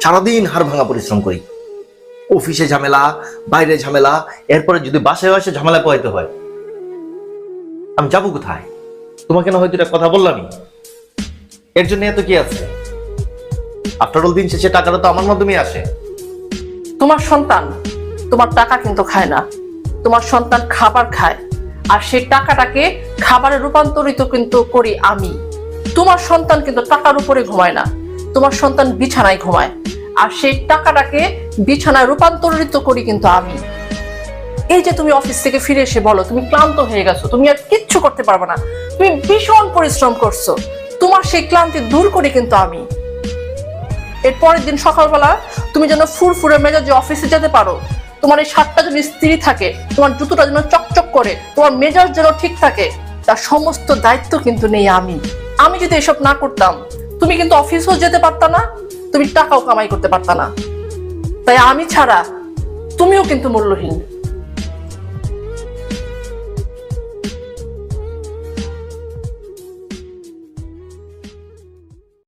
সারাদিন হাড় ভাঙা পরিশ্রম করি, অফিসে ঝামেলা, বাইরে ঝামেলা, এরপরে যদি বাসায় এসে ঝামেলা পোহাইতে হয়, আমি যাবো কোথায়? তোমাকে না হয়তো এটা কথা বললামই, এর জন্য এত কি আছে? আফটার অল দিন শেষে টাকাটা তো আমার মাধ্যমে আসে। তোমার সন্তান তোমার টাকা কিন্তু খায় না, তোমার সন্তান খাবার খায়, আর সেই টাকাটাকে খাবারে রূপান্তরিত কিন্তু করি আমি। তোমার সন্তান কিন্তু টাকার উপরে ঘুমায় না, তোমার সন্তান বিছানায় ঘুমায়, আর সেই টাকাটাকে বিছানায় রূপান্তরিত করি কিন্তু আমি। এই যে তুমি অফিস থেকে ফিরে এসে বলো তুমি ক্লান্ত হয়ে গেছো, তুমি আর কিচ্ছু করতে পারবে না, তুমি ভীষণ পরিশ্রম করছো, তোমার সেই ক্লান্তি দূর করি কিন্তু আমি। এর পরের দিন সকালবেলা তুমি যেন ফুরফুরে মেজাজে অফিসে যেতে পারো, তোমার এই শার্টটা যেন স্থির থাকে, তোমার জুতোটা যেন চকচক করে, তোমার মেজাজ যেন ঠিক থাকে, তার সমস্ত দায়িত্ব কিন্তু নেই আমি। আমি যদি এসব না করতাম তুমি কিন্তু অফিসেও যেতে পারতা না, তুমি টাকাও কামাই করতে পারতা না। তাই আমি ছাড়া তুমিও কিন্তু মূল্যহীন।